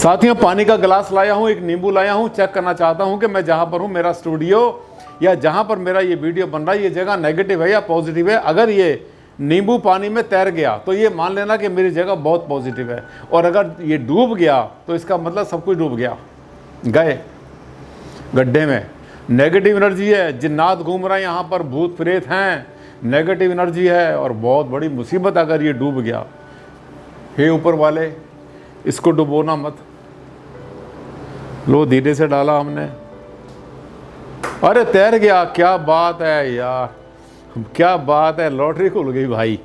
साथियों, पानी का गिलास लाया हूँ, एक नींबू लाया हूँ। चेक करना चाहता हूँ कि मैं जहाँ पर हूँ, मेरा स्टूडियो या जहाँ पर मेरा ये वीडियो बन रहा है, ये जगह नेगेटिव है या पॉजिटिव है। अगर ये नींबू पानी में तैर गया तो ये मान लेना कि मेरी जगह बहुत पॉजिटिव है, और अगर ये डूब गया तो इसका मतलब सब कुछ डूब गया, गए गड्ढे में। नेगेटिव एनर्जी है, जिन्नात घूम रहे हैं यहाँ पर, भूत प्रेत हैं, नेगेटिव एनर्जी है और बहुत बड़ी मुसीबत अगर ये डूब गया। हे ऊपर वाले, इसको डुबोना मत। लो, धीरे से डाला हमने, अरे तैर गया। क्या बात है यार, क्या बात है, लॉटरी खुल गई भाई।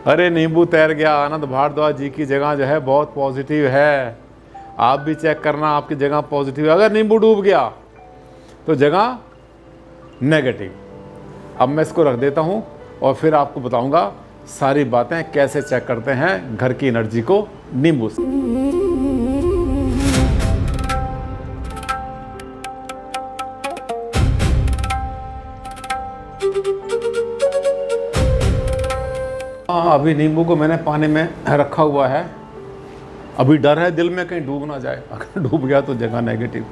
अरे नींबू तैर गया। आनंद भारद्वाज जी की जगह जो है बहुत पॉजिटिव है। आप भी चेक करना आपकी जगह पॉजिटिव है। अगर नींबू डूब गया तो जगह नेगेटिव। अब मैं इसको रख देता हूँ और फिर आपको बताऊंगा सारी बातें कैसे चेक करते हैं घर की एनर्जी को नींबू से। अभी नींबू को मैंने पानी में रखा हुआ है। अभी डर है दिल में कहीं डूब ना जाए। अगर डूब गया तो जगह नेगेटिव।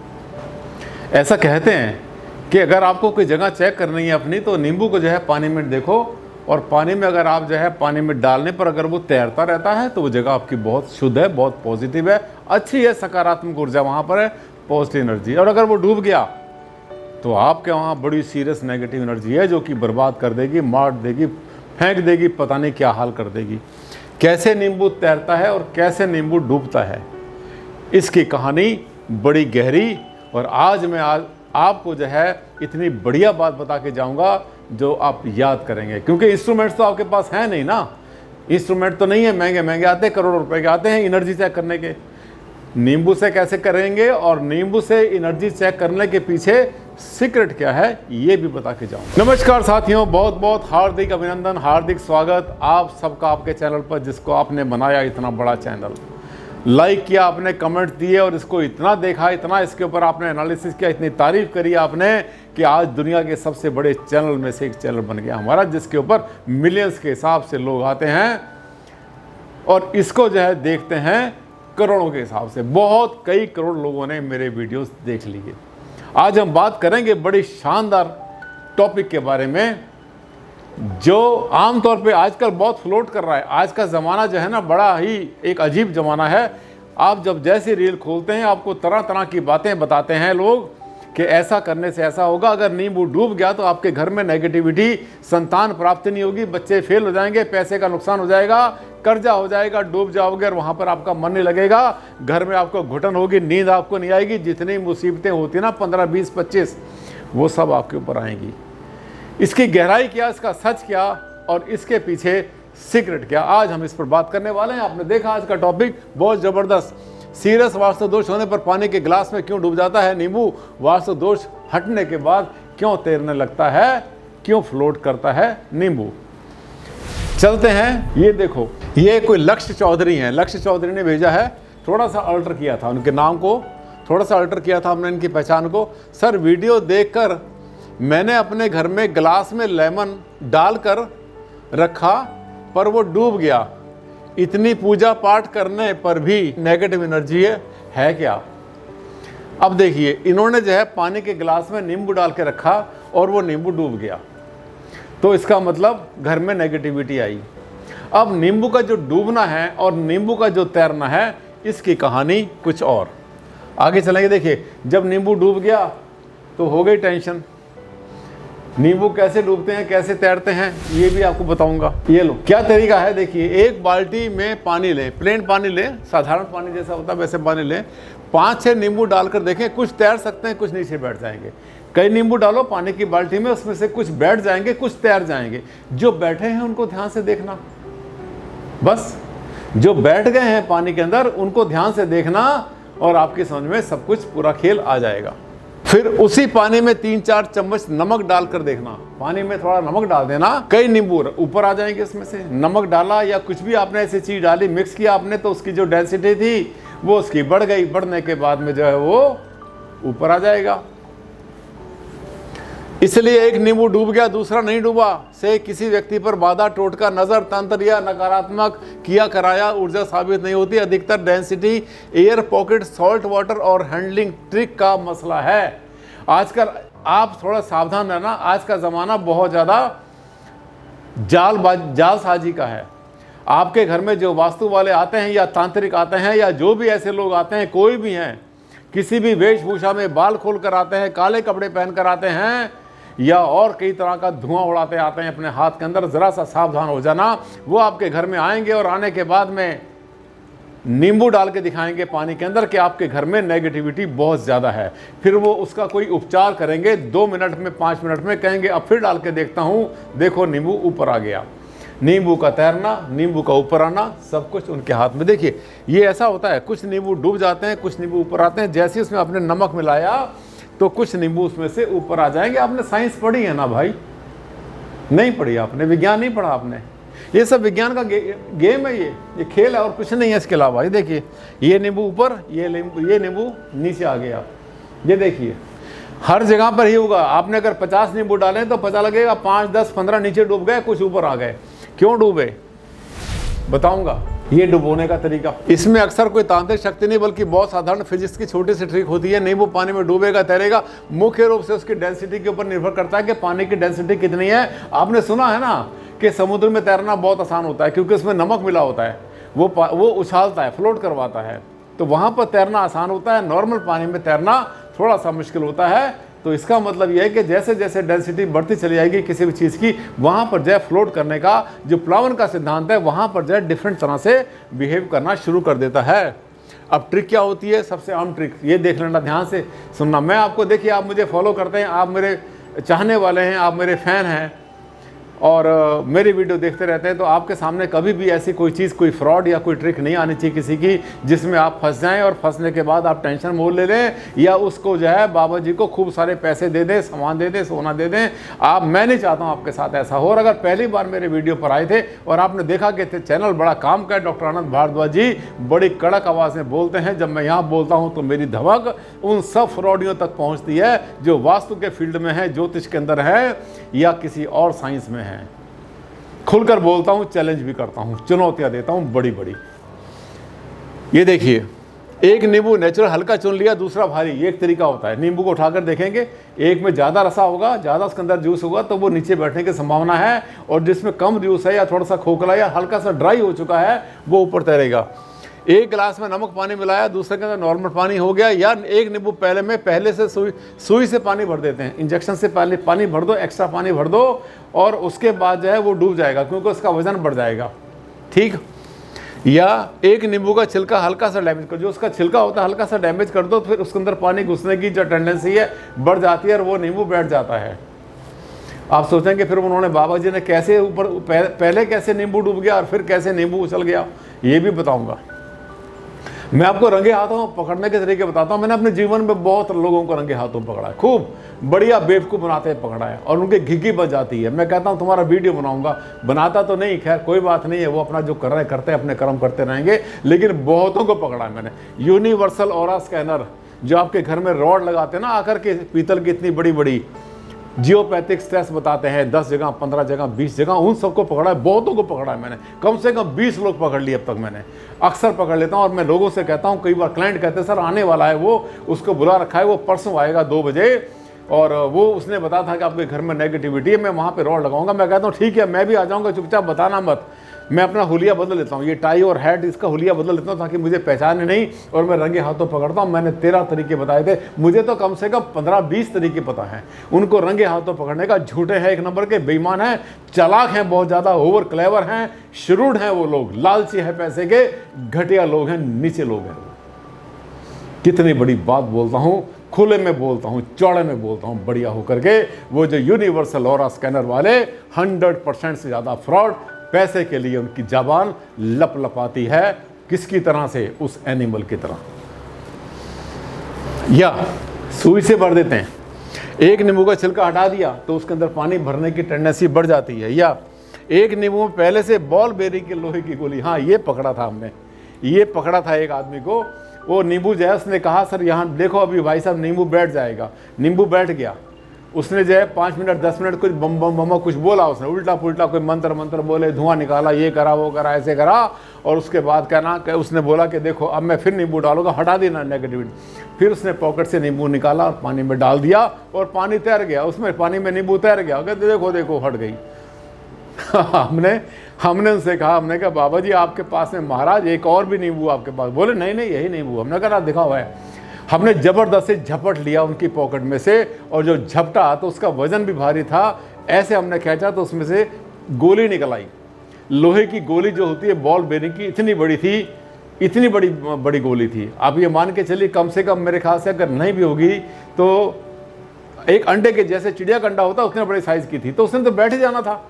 ऐसा कहते हैं कि अगर आपको कोई जगह चेक करनी है अपनी, तो नींबू को जो है पानी में देखो, और पानी में अगर आप जो है पानी में डालने पर अगर वो तैरता रहता है तो वो जगह आपकी बहुत शुद्ध है, बहुत पॉजिटिव है, अच्छी है, सकारात्मक ऊर्जा वहाँ पर है, पॉजिटिव एनर्जी। और अगर वो डूब गया तो आपके वहाँ बड़ी सीरियस नेगेटिव एनर्जी है, जो कि बर्बाद कर देगी, मार देगी, फेंक देगी, पता नहीं क्या हाल कर देगी। कैसे नींबू तैरता है और कैसे नींबू डूबता है, इसकी कहानी बड़ी गहरी। और आज मैं आपको जो है इतनी बढ़िया बात बता के जाऊंगा जो आप याद करेंगे, क्योंकि इंस्ट्रूमेंट्स तो आपके पास है नहीं ना। इंस्ट्रूमेंट तो नहीं है, महंगे महंगे आते हैं, करोड़ों रुपए के आते हैं एनर्जी चेक करने के। नींबू से कैसे करेंगे और नींबू से एनर्जी चेक करने के पीछे सीक्रेट क्या है, ये भी बता के जाऊंगा। नमस्कार साथियों, बहुत बहुत हार्दिक अभिनंदन, हार्दिक स्वागत आप सबका आपके चैनल पर, जिसको आपने बनाया इतना बड़ा चैनल। लाइक किया आपने, कमेंट दिए और इसको इतना देखा, इतना इसके ऊपर आपने एनालिसिस किया, इतनी तारीफ करी आपने कि आज दुनिया के सबसे बड़े चैनल में से एक चैनल बन गया हमारा, जिसके ऊपर मिलियंस के हिसाब से लोग आते हैं और इसको जो है देखते हैं करोड़ों के हिसाब से। बहुत कई करोड़ लोगों ने मेरे वीडियोस देख लिए। आज हम बात करेंगे बड़ी शानदार टॉपिक के बारे में, जो आमतौर पे आजकल बहुत फ्लोट कर रहा है। आज का ज़माना जो है ना, बड़ा ही एक अजीब ज़माना है। आप जब जैसे रील खोलते हैं, आपको तरह तरह की बातें बताते हैं लोग कि ऐसा करने से ऐसा होगा, अगर नींबू डूब गया तो आपके घर में नेगेटिविटी, संतान प्राप्ति नहीं होगी, बच्चे फेल हो जाएंगे, पैसे का नुकसान हो जाएगा, कर्जा हो जाएगा, डूब जाओगे और वहाँ पर आपका मन नहीं लगेगा, घर में आपको घुटन होगी, नींद आपको नहीं आएगी। जितनी मुसीबतें होती ना 15, 20, 25, वो सब आपके ऊपर आएंगी। इसकी गहराई क्या, इसका सच क्या और इसके पीछे सीक्रेट क्या, आज हम इस पर बात करने वाले हैं। आपने देखा आज का टॉपिक बहुत ज़बरदस्त। सीरियस वास्तु दोष होने पर पानी के गिलास में क्यों डूब जाता है नींबू, वास्तु दोष हटने के बाद क्यों तैरने लगता है, क्यों फ्लोट करता है नींबू। चलते हैं। ये देखो, ये कोई लक्ष्य चौधरी हैं। लक्ष्य चौधरी ने भेजा है, थोड़ा सा अल्टर किया था उनके नाम को, थोड़ा सा अल्टर किया था हमने इनकी पहचान को। सर, वीडियो देखकर मैंने अपने घर में गिलास में लेमन डालकर रखा पर वो डूब गया। इतनी पूजा पाठ करने पर भी नेगेटिव एनर्जी है क्या। अब देखिए, इन्होंने जो है पानी के गिलास में नींबू डाल के रखा और वो नींबू डूब गया, तो इसका मतलब घर में नेगेटिविटी आई। अब नींबू का जो डूबना है और नींबू का जो तैरना है, इसकी कहानी कुछ और। आगे चलेंगे। देखिए, जब नींबू डूब गया तो हो गई टेंशन। नींबू कैसे डूबते हैं, कैसे तैरते हैं, ये भी आपको बताऊंगा। ये लो, क्या तरीका है। देखिए, एक बाल्टी में पानी लें, प्लेन पानी लें, साधारण पानी जैसा होता है वैसे पानी लें। 5-6 नींबू डालकर देखें, कुछ तैर सकते हैं, कुछ नीचे बैठ जाएंगे। कई नींबू डालो पानी की बाल्टी में, उसमें से कुछ बैठ जाएंगे, कुछ तैर जाएंगे। जो बैठे हैं उनको ध्यान से देखना, बस जो बैठ गए हैं पानी के अंदर उनको ध्यान से देखना और आपकी समझ में सब कुछ पूरा खेल आ जाएगा। फिर उसी पानी में 3-4 चम्मच नमक डालकर देखना। पानी में थोड़ा नमक डाल देना, कई नींबू ऊपर आ जाएंगे इसमें से। नमक डाला या कुछ भी आपने ऐसी चीज डाली, मिक्स किया आपने, तो उसकी जो डेंसिटी थी वो उसकी बढ़ गई। बढ़ने के बाद में जो है वो ऊपर आ जाएगा। इसलिए एक नींबू डूब गया दूसरा नहीं डूबा से किसी व्यक्ति पर बाधा, टोटका, नजर, तंत्र या नकारात्मक किया कराया ऊर्जा साबित नहीं होती। अधिकतर density, air pocket, salt water और हैंडलिंग ट्रिक का मसला है। आजकल आप थोड़ा सावधान रहना, आज का ज़माना बहुत ज़्यादा जालसाजी का है। आपके घर में जो वास्तु वाले आते हैं या तांत्रिक आते हैं या जो भी ऐसे लोग आते हैं, कोई भी हैं, किसी भी वेशभूषा में बाल खोल कर आते हैं, काले कपड़े पहन कर आते हैं या और कई तरह का धुआं उड़ाते आते हैं अपने हाथ के अंदर, ज़रा सा सावधान हो जाना। वो आपके घर में आएंगे और आने के बाद में नींबू डाल के दिखाएंगे पानी के अंदर कि आपके घर में नेगेटिविटी बहुत ज़्यादा है। फिर वो उसका कोई उपचार करेंगे 2 मिनट में, 5 मिनट में, कहेंगे अब फिर डाल के देखता हूँ, देखो नींबू ऊपर आ गया। नींबू का तैरना, नींबू का ऊपर आना, सब कुछ उनके हाथ में। देखिए ये ऐसा होता है, कुछ नींबू डूब जाते हैं, कुछ नींबू ऊपर आते हैं। जैसे उसमें आपने नमक मिलाया तो कुछ नींबू उसमें से ऊपर आ जाएंगे। आपने साइंस पढ़ी है ना भाई? नहीं पढ़ी आपने, विज्ञान नहीं पढ़ा आपने। ये सब विज्ञान का गेम है, ये खेल है और कुछ नहीं है इसके अलावा। ये देखिए, ये नींबू ऊपर, ये नींबू नीचे आ गया। ये देखिए हर जगह पर ही होगा। आपने अगर 50 नींबू डालें तो पता लगेगा 5, 10, 15 नीचे डूब गए, कुछ ऊपर आ गए। क्यों डूबे बताऊंगा, ये डुबोने का तरीका। इसमें अक्सर कोई तांत्रिक शक्ति नहीं बल्कि बहुत साधारण फिजिक्स की छोटी सी ट्रिक होती है। नींबू पानी में डूबेगा, तैरेगा, मुख्य रूप से उसकी डेंसिटी के ऊपर निर्भर करता है कि पानी की डेंसिटी कितनी है। आपने सुना है ना कि समुद्र में तैरना बहुत आसान होता है क्योंकि उसमें नमक मिला होता है, वो उछालता है, फ्लोट करवाता है, तो वहाँ पर तैरना आसान होता है। नॉर्मल पानी में तैरना थोड़ा सा मुश्किल होता है। तो इसका मतलब यह है कि जैसे जैसे डेंसिटी बढ़ती चली जाएगी किसी भी चीज़ की, वहाँ पर जो है फ्लोट करने का जो प्लावन का सिद्धांत है, वहाँ पर जो है डिफरेंट तरह से बिहेव करना शुरू कर देता है। अब ट्रिक क्या होती है? सबसे आम ट्रिक ये देख लेना, ध्यान से सुनना। मैं आपको, देखिए आप मुझे फॉलो करते हैं, आप मेरे चाहने वाले हैं, आप मेरे फ़ैन हैं और मेरी वीडियो देखते रहते हैं, तो आपके सामने कभी भी ऐसी कोई चीज़, कोई फ्रॉड या कोई ट्रिक नहीं आनी चाहिए किसी की जिसमें आप फंस जाएं और फंसने के बाद आप टेंशन मोल ले लें या उसको जो है बाबा जी को खूब सारे पैसे दे दें, सामान दे दें, सोना दे दें। मैं नहीं चाहता हूं आपके साथ ऐसा हो। और अगर पहली बार मेरे वीडियो पर आए थे और आपने देखा कि चैनल बड़ा काम का है, डॉक्टर आनंद भारद्वाज जी बड़ी कड़क आवाज़ में बोलते हैं, जब मैं यहाँ बोलता हूँ तो मेरी धमक उन सब फ्रॉडियों तक पहुँचती है जो वास्तु के फील्ड में है, ज्योतिष के अंदर है या किसी और साइंस में है। खुलकर बोलता हूं, चैलेंज भी करता हूं, चुनौतियां देता हूं बड़ी बड़ी। ये देखिए, एक नींबू नेचुरल हल्का चुन लिया, दूसरा भारी, ये एक तरीका होता है। नींबू को उठाकर देखेंगे, एक में ज़्यादा रसा होगा, ज़्यादा उसके अंदर जूस होगा तो वो नीचे बैठने की संभावना है, और जिसमें कम जूस है या थोड़ा सा खोखला या हल्का सा ड्राई हो चुका है वो ऊपर तैरेगा। एक गिलास में नमक पानी मिलाया, दूसरे के अंदर नॉर्मल पानी हो गया, या एक नींबू पहले से सुई से पानी भर देते हैं, इंजेक्शन से पहले पानी भर दो, एक्स्ट्रा पानी भर दो और उसके बाद जो है वो डूब जाएगा क्योंकि उसका वजन बढ़ जाएगा। ठीक। या एक नींबू का छिलका हल्का सा डैमेज कर, जो उसका छिलका होता है हल्का सा डैमेज कर दो, फिर उसके अंदर पानी घुसने की जो टेंडेंसी है बढ़ जाती है और वो नींबू बैठ जाता है। आप सोचेंगे फिर उन्होंने, बाबा जी ने कैसे ऊपर, पहले कैसे नींबू डूब गया और फिर कैसे नींबू उछल गया, ये भी बताऊंगा। मैं आपको रंगे हाथों पकड़ने के तरीके बताता हूँ। मैंने अपने जीवन में बहुत लोगों को रंगे हाथों पकड़ा है, खूब बढ़िया बेवकूफ़ बनाते हैं पकड़ा है, और उनकी घिघी बच जाती है। मैं कहता हूँ तुम्हारा वीडियो बनाऊंगा, बनाता तो नहीं, खैर कोई बात नहीं है, वो अपना जो कर रहे करते हैं, अपने कर्म करते रहेंगे, लेकिन बहुतों को पकड़ा है मैंने। यूनिवर्सल ऑरा स्कैनर, जो आपके घर में रॉड लगाते हैं ना आकर के, पीतल की इतनी बड़ी बड़ी, जियोपैथिक स्ट्रेस बताते हैं 10 जगह, 15 जगह, 20 जगह, उन सबको पकड़ा है, बहुतों को पकड़ा है मैंने। कम से कम 20 लोग पकड़ लिए अब तक मैंने। अक्सर पकड़ लेता हूँ और मैं लोगों से कहता हूँ, कई बार क्लाइंट कहते हैं सर आने वाला है वो, उसको बुला रखा है, वो परसों आएगा 2 बजे और वो उसने बताया था कि आपके घर में नेगेटिविटी है, मैं वहाँ पे रॉड लगाऊंगा। मैं कहता हूँ ठीक है, मैं भी आ जाऊँगा, चुपचाप बताना मत। मैं अपना हुलिया बदल लेता हूँ, ये टाई और हैट इसका हुलिया बदल लेता हूँ ताकि मुझे पहचाने नहीं, और मैं रंगे हाथों पकड़ता हूँ। मैंने 13 तरीके बताए थे, मुझे तो कम से कम 15-20 तरीके पता हैं उनको रंगे हाथों पकड़ने का। झूठे हैं एक नंबर के, बेईमान हैं, चालाक हैं, बहुत ज़्यादा ओवर क्लेवर हैं, श्रूड हैं वो लोग, लालची है पैसे के, घटिया लोग हैं, नीचे लोग हैं। कितनी बड़ी बात बोलता हूँ, खुले में बोलता हूँ, चौड़े में बोलता हूँ, बढ़िया होकर के। वो जो यूनिवर्सल ऑरा स्कैनर वाले 100% से ज़्यादा फ्रॉड, पैसे के लिए उनकी ज़बान लपलपाती है, किसकी तरह से? उस एनिमल की तरह। या सुई से भर देते हैं, एक नींबू का छिलका हटा दिया तो उसके अंदर पानी भरने की टेंडेंसी बढ़ जाती है। या एक नींबू में पहले से बॉल बेरिंग की लोहे की गोली, हाँ ये पकड़ा था हमने, ये पकड़ा था एक आदमी को। वो नींबू जो है, उसने कहा सर यहाँ देखो अभी भाई साहब नींबू बैठ जाएगा, नींबू बैठ गया, उसने जो है 5 मिनट 10 मिनट कुछ बम बम बम कुछ बोला, उसने उल्टा पुल्टा कोई मंत्र मंत्र बोले, धुआं निकाला, ये करा वो करा ऐसे करा, और उसके बाद कहना कि उसने बोला कि देखो अब मैं फिर नींबू डालूंगा, हटा देना नेगेटिविटी। फिर उसने पॉकेट से नींबू निकाला और पानी में डाल दिया और पानी तैर गया, उसमें पानी में नींबू तैर गया। कहते देखो देखो हट गई। हमने उनसे कहा, हमने कहा बाबा जी आपके पास में महाराज एक और भी नींबू आपके पास? बोले नहीं नहीं यही नींबू। हमने कहा दिखा हुआ है। हमने ज़बरदस्त से झपट लिया उनकी पॉकेट में से, और जो झपटा तो उसका वजन भी भारी था, ऐसे हमने खींचा तो उसमें से गोली निकल आई। लोहे की गोली जो होती है बॉल बेरिंग की, इतनी बड़ी थी, इतनी बड़ी गोली थी। आप ये मान के चलिए कम से कम मेरे ख्याल से अगर नहीं भी होगी तो एक अंडे के जैसे चिड़िया का अंडा होता है उतने बड़े साइज़ की थी। तो उसने तो बैठ ही जाना था।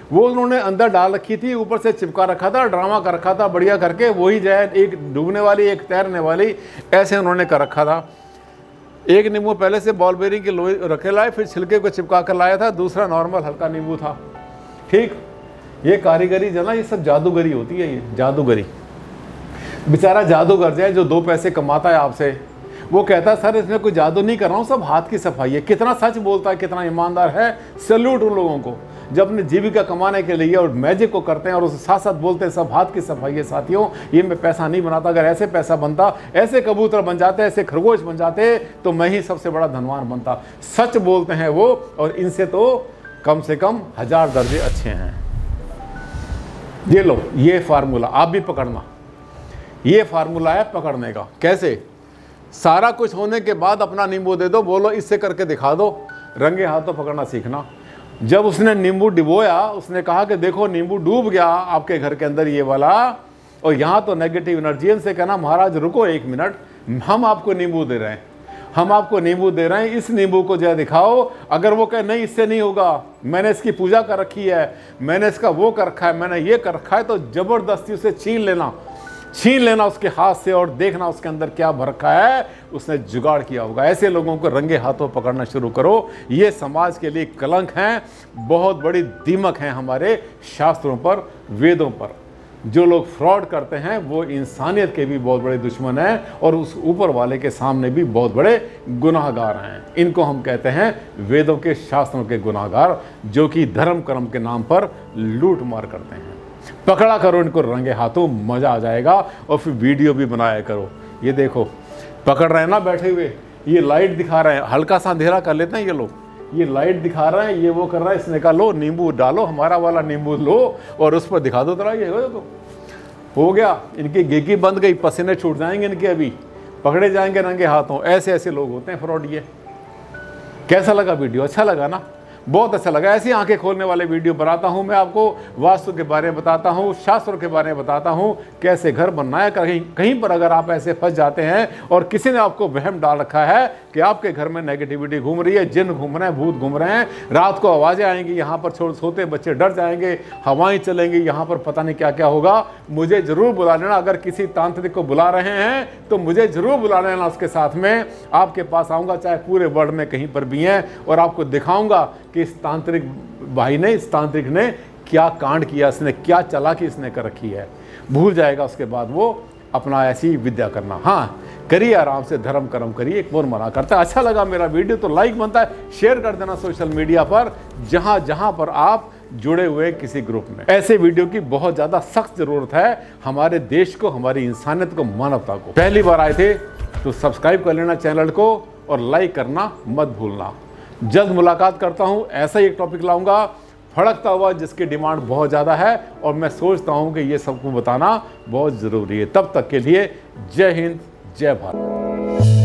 वो उन्होंने अंदर डाल रखी थी, ऊपर से चिपका रखा था, ड्रामा कर रखा था बढ़िया करके, वही जो है एक डूबने वाली एक तैरने वाली, ऐसे उन्होंने कर रखा था। एक नींबू पहले से बॉल बेरिंग के लोहे रखे लाए, फिर छिलके को चिपका कर लाया था, दूसरा नॉर्मल हल्का नींबू था। ठीक, ये कारीगरी जो ना, ये सब जादूगरी होती है, ये जादूगरी। बेचारा जादूगर जो है, जो 2 पैसे कमाता है आपसे, वो कहता है सर इसमें कोई जादू नहीं कर रहा हूँ, सब हाथ की सफाई है। कितना सच बोलता है, कितना ईमानदार है। सैल्यूट उन लोगों को जो अपनी जीविका कमाने के लिए और मैजिक को करते हैं और उसके साथ साथ बोलते हैं सब हाथ की सफाई है। साथियों, ये मैं पैसा नहीं बनाता, अगर ऐसे पैसा बनता, ऐसे कबूतर बन जाते, ऐसे खरगोश बन जाते, तो मैं ही सबसे बड़ा धनवान बनता। सच बोलते हैं वो, और इनसे तो कम से कम 1000 दर्जे अच्छे हैं। ये लो, ये फार्मूला आप भी पकड़ना, ये फार्मूला है पकड़ने का। कैसे? सारा कुछ होने के बाद अपना नींबू दे दो, बोलो इससे करके दिखा दो, रंगे हाथों पकड़ना सीखना। जब उसने नींबू डुबोया, उसने कहा कि देखो नींबू डूब गया आपके घर के अंदर ये वाला, और यहाँ तो नेगेटिव एनर्जी से कहना महाराज रुको 1 मिनट, हम आपको नींबू दे रहे हैं, हम आपको नींबू दे रहे हैं, इस नींबू को जो दिखाओ। अगर वो कहे नहीं इससे नहीं होगा, मैंने इसकी पूजा कर रखी है, मैंने इसका वो कर रखा है, मैंने ये कर रखा है, तो ज़बरदस्ती उसे छीन लेना उसके हाथ से और देखना उसके अंदर क्या भर रखा है, उसने जुगाड़ किया होगा। ऐसे लोगों को रंगे हाथों पकड़ना शुरू करो। ये समाज के लिए कलंक हैं, बहुत बड़ी दीमक हैं हमारे शास्त्रों पर, वेदों पर। जो लोग फ्रॉड करते हैं वो इंसानियत के भी बहुत बड़े दुश्मन हैं और उस ऊपर वाले के सामने भी बहुत बड़े गुनाहगार हैं। इनको हम कहते हैं वेदों के शास्त्रों के गुनाहगार, जो कि धर्म कर्म के नाम पर लूट मार करते हैं। पकड़ा करो इनको रंगे हाथों, मज़ा आ जाएगा, और फिर वीडियो भी बनाया करो। ये देखो पकड़ रहे हैं ना बैठे हुए, ये लाइट दिखा रहे हैं, हल्का सा अंधेरा कर लेते हैं ये लोग, ये लाइट दिखा रहे हैं, ये वो कर रहा है, इसने कहा लो नींबू डालो, हमारा वाला नींबू लो और उस पर दिखा दो तरह। ये देखो हो गया, इनकी गेगी बंद गई, पसीने छूट जाएंगे इनके, अभी पकड़े जाएंगे रंगे हाथों। ऐसे ऐसे लोग होते हैं फ्रॉड। ये कैसा लगा वीडियो? अच्छा लगा ना? बहुत अच्छा लगा। ऐसी आंखें खोलने वाले वीडियो बनाता हूं मैं, आपको वास्तु के बारे में बताता हूं, शास्त्रों के बारे में बताता हूं, कैसे घर बनना है। कहीं पर अगर आप ऐसे फंस जाते हैं और किसी ने आपको वहम डाल रखा है कि आपके घर में नेगेटिविटी घूम रही है, जिन घूम रहे हैं, भूत घूम रहे हैं, रात को आवाज़ें आएंगी, यहाँ पर सोते बच्चे डर जाएंगे, हवाएं चलेंगी, यहाँ पर पता नहीं क्या क्या होगा, मुझे ज़रूर बुला लेना। अगर किसी तांत्रिक को बुला रहे हैं तो मुझे ज़रूर बुला लेना, उसके साथ में आपके पास आऊँगा, चाहे पूरे वर्ल्ड में कहीं पर भी हैं, और आपको दिखाऊँगा कि इस तांत्रिक भाई ने, इस तांत्रिक ने क्या कांड किया, इसने क्या चालाकी इसने कर रखी है। भूल जाएगा उसके बाद वो अपना ऐसी विद्या करना। हाँ, करिए आराम से, धर्म कर्म करिए, कौन मना करता है। अच्छा लगा मेरा वीडियो तो लाइक बनता है, शेयर कर देना सोशल मीडिया पर, जहाँ जहाँ पर आप जुड़े हुए किसी ग्रुप में। ऐसे वीडियो की बहुत ज़्यादा सख्त ज़रूरत है हमारे देश को, हमारी इंसानियत को, मानवता को। पहली बार आए थे तो सब्सक्राइब कर लेना चैनल को और लाइक करना मत भूलना। जल्द मुलाकात करता हूँ, ऐसा ही एक टॉपिक लाऊंगा फड़कता हुआ, जिसकी डिमांड बहुत ज़्यादा है, और मैं सोचता हूँ कि ये सबको बताना बहुत ज़रूरी है। तब तक के लिए जय हिंद, जय भारत।